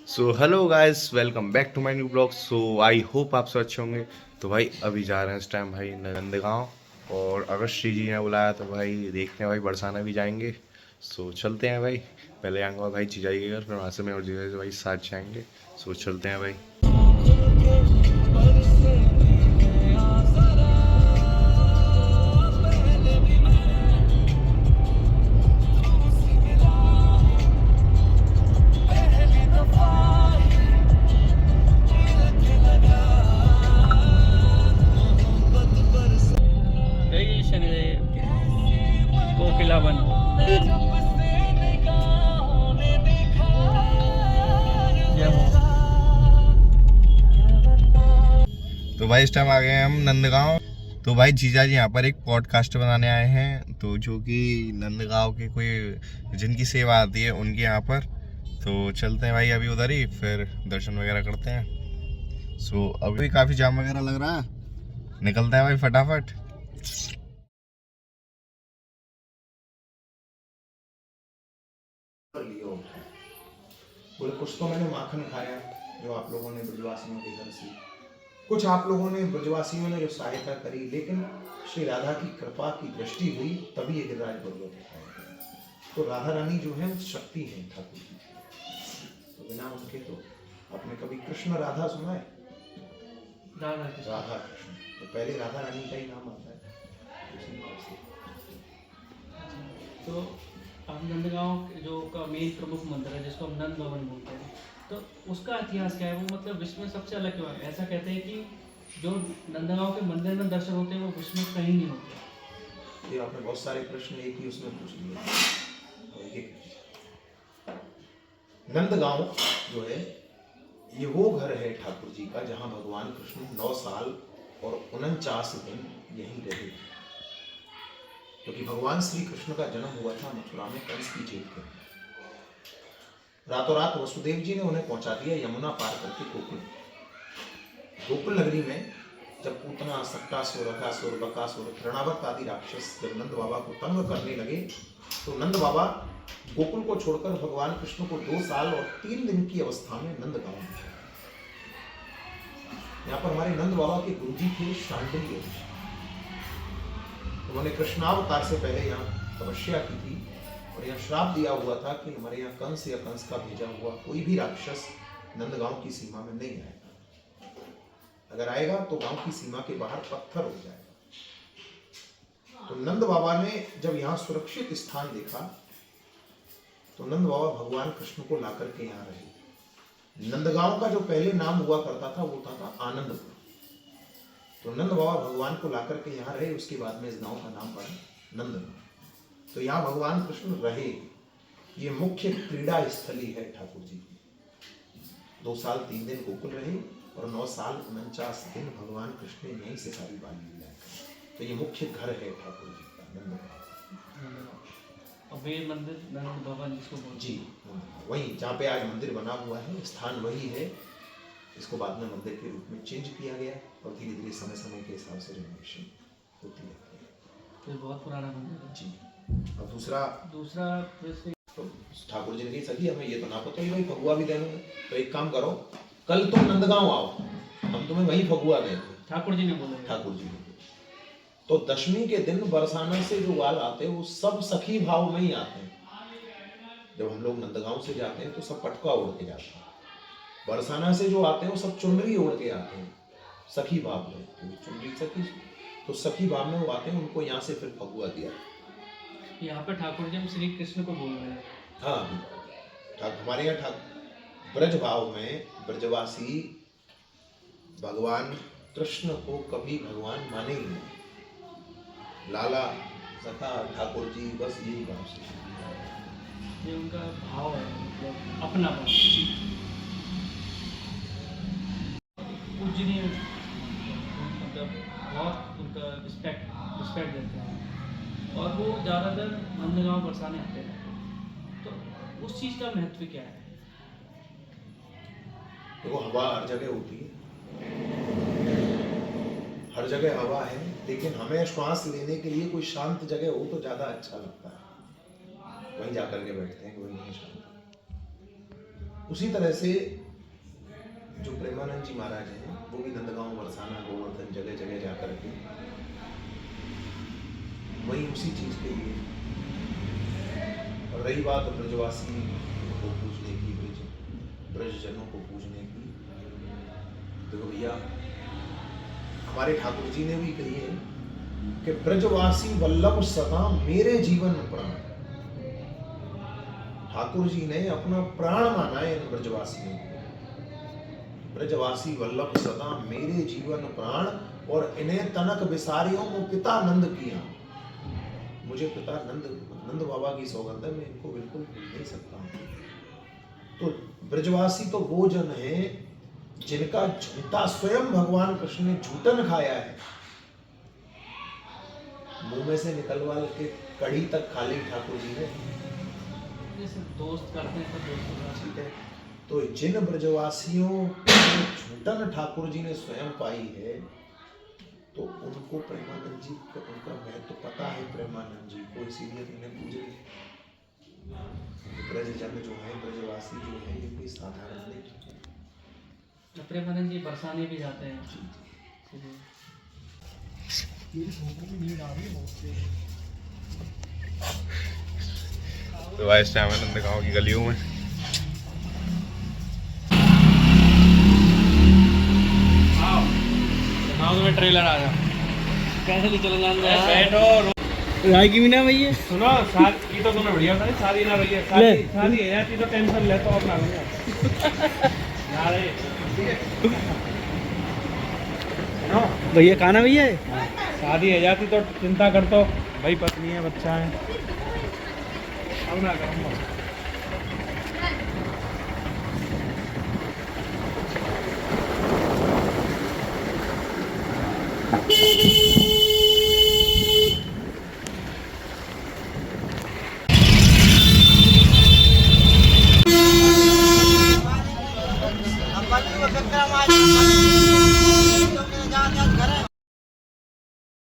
So hello guys, welcome back to my new blog. So I hope आप सब अच्छे होंगे। तो भाई अभी जा रहे हैं इस टाइम भाई नंदगांव, और अगस्त्री जी ने बुलाया तो भाई देखते हैं भाई बरसाना भी जाएंगे। सो चलते हैं भाई। पहले आऊँगा भाई जीजा जी के घर, फिर वहाँ से मैं और जीजा जी भाई साथ जाएंगे। सो चलते हैं भाई। जय शनिदेव कोकिला बन। जय हो। तो भाई इस टाइम आ गए हैं हम नंदगांव। तो भाई जीजा जी यहाँ पर एक पॉडकास्ट बनाने आए हैं, तो जो कि नंदगांव के कोई जिनकी सेवा आती है उनके यहाँ पर। तो चलते हैं भाई अभी उधर ही, फिर दर्शन वगैरह करते हैं। सो अभी काफ़ी जाम वगैरह लग रहा है, निकलते हैं भाई फटाफट। बोले कुछ तो मैंने माखन खाया जो आप लोगों ने ब्रजवासियों के घर से, कुछ आप लोगों ने ब्रजवासियों ने जो सहायता करी, लेकिन श्री राधा की कृपा की दृष्टि हुई तभी ये गिरिराज पर्वत उठाया। तो राधा रानी जो है वो शक्ति है ठाकुर जी, तो बिना उनके तो आपने कभी कृष्ण राधा सुना है? राधा कृष्ण, तो पहले राधा रानी का ही नाम आता है उसी नाम से। तो अब नंदगांव जो का मेन प्रमुख मंदिर है जिसको हम नंद भवन बोलते हैं, तो उसका इतिहास क्या है? वो मतलब विश्व में सबसे अलग क्यों है? ऐसा कहते हैं कि जो नंदगांव के मंदिर में दर्शन होते हैं वो विश्व में कहीं नहीं होते। ये आपने बहुत सारे प्रश्न एक ही उसमें पूछ लिए। नंदगांव जो है ये वो घर है ठाकुर जी का जहां भगवान कृष्ण 9 साल और 49 दिन यहीं रहे, क्योंकि भगवान श्री कृष्ण का जन्म हुआ था मथुरा में कंस की जेल के। रातों रात वसुदेव जी ने उन्हें पहुंचा दिया यमुना पार करके गोकुल। गोकुल नगरी में जब पूतना, सक्कासुर, अकासुर, बकासुर, तृणावर्त आदि राक्षस जब नंद बाबा को तंग करने लगे, तो नंद बाबा गोकुल को छोड़कर भगवान कृष्ण को 2 साल और 3 दिन की अवस्था में नंदगांव भेजा। यहाँ पर हमारे नंद बाबा के गुरुजी थे शांडिल्य ऋषि। उन्होंने कृष्णावतार से पहले यहाँ तपस्या की थी, और यहाँ श्राप दिया हुआ था कि हमारे यहाँ कंस या कंस का भेजा हुआ कोई भी राक्षस नंदगांव की सीमा में नहीं आएगा। अगर आएगा तो गांव की सीमा के बाहर पत्थर हो जाएगा। तो नंद बाबा ने जब यहाँ सुरक्षित स्थान देखा, तो नंद बाबा भगवान कृष्ण को ला करके यहाँ रहे। नंदगांव का जो पहले नाम हुआ करता था वो था आनंदपुर। तो नंद बाबा भगवान को ला करके यहाँ रहे, उसके बाद में इस गांव का नाम पड़ा नंदगांव। तो यहाँ भगवान कृष्ण रहे, ये मुख्य क्रीड़ा स्थली है ठाकुर जी की। 2 साल 3 दिन गोकुल रहे और 9 साल 49 दिन भगवान कृष्ण ने यहीं से सारी बाल लीला की। तो ये मुख्य घर है ठाकुर जी का नंदगांव। और वे मंदिर नंद भवन जिसको बोलते जी, वही जहाँ पे आज मंदिर बना हुआ है स्थान वही है। इसको बाद में मंदिर के रूप में चेंज किया गया और धीरे धीरे समय समय के हिसाब से रेनोवेशन होती रहती है। तो बहुत पुराना मंदिर है जी। और दूसरा तो ठाकुर जी ने कही सभी हमें ये तो ना पता ही भाई फगुआ भी देना है, तो एक काम करो कल तुम नंदगांव आओ, हम तुम्हें वही फगुआ देंगे। ठाकुर जी ने बोला। ठाकुर जी ने। तो दशमी के दिन बरसाना से जो वाल आते हैं वो सब सखी भाव में ही आते हैं। जब हम लोग नंदगांव से जाते हैं तो सब पटका उड़ के जाते हैं, बरसाना से जो आते हैं वो सब चुनरी उड़ के आते हैं सखी भाव में। तो चुनरी सखी, तो सखी भाव में वो आते हैं, उनको यहाँ से फिर फगुआ दिया। यहाँ पे ठाकुर जी हम श्री कृष्ण को बोल रहे हैं। हाँ, हमारे यहाँ ब्रज भाव में ब्रजवासी भगवान कृष्ण को कभी भगवान माने ही नहीं। लाला सखा ठाकुर जी, बस यही भाव से, ये उनका भाव है, मतलब अपना भाव। पूजनीय, मतलब बहुत उनका रिस्पेक्ट देते हैं, और वो ज़्यादातर नंदगांव बरसाने आते हैं। तो उस चीज़ का महत्व क्या है? देखो हवा हर जगह होती है, हर जगह हवा है, लेकिन हमें श्वास लेने के लिए कोई शांत जगह हो तो ज़्यादा अच्छा लगता है, वहीं जाकर के बैठते हैं, वहीं शांत। उसी तरह से जो प्रेमानंद जी महाराज हैं वो भी नंदगांव, बरसाना, गोवर्धन जगह जगह जाकर के वही उसी चीज के लिए। और रही बात ब्रजवासी को पूजने की, ब्रजजनों को पूजने की, देखो भैया हमारे ठाकुर जी ने भी कही है कि ब्रजवासी वल्लभ सदा मेरे जीवन प्राण। ठाकुर जी ने अपना प्राण माना है इन ब्रजवासियों को। ब्रजवासी वल्लभ सदा मेरे जीवन प्राण, और इन्हें तनक विसारियों को पिता नंद किया। मुझे पिता नंद बाबा की सौगंध है, मैं इनको बिल्कुल भूल नहीं सकता हूं। तो ब्रजवासी तो वो जन है जिनका झूठा स्वयं भगवान कृष्ण ने झूठन खाया है, मुंह में से निकलवा के कड़ी तक खा ली ठाकुर जी ने। जैसे दोस्त करते हैं तो दोस्त, ठीक है, तो जिन ब्रजवासियों को झूठन ठाकुर जी ने स्वयं पाई है, तो उनको प्रेमानंद जी का उनका महत्व पता है, प्रेमानंद जी को, इसीलिए उन्हें पूजे। ब्रजजन जो है, ब्रजवासी जो है, ये कोई साधारण नहीं। प्रेमानंद जी बरसाने भी जाते हैं। तो इस टाइम नंदगांव की गलियों में में ट्रेलर आ जा, कैसे नहीं चले जाएंगे बैठो राय की भी ना भैया। सुनो शादी तो तुम्हें बढ़िया था, शादी ना भैया, शादी है यार, तो टेंशन ले तो अपना भैया खाना भैया शादी है जाती तो चिंता कर, तो भाई पत्नी है, बच्चा है, अब ना करूँगा। घर है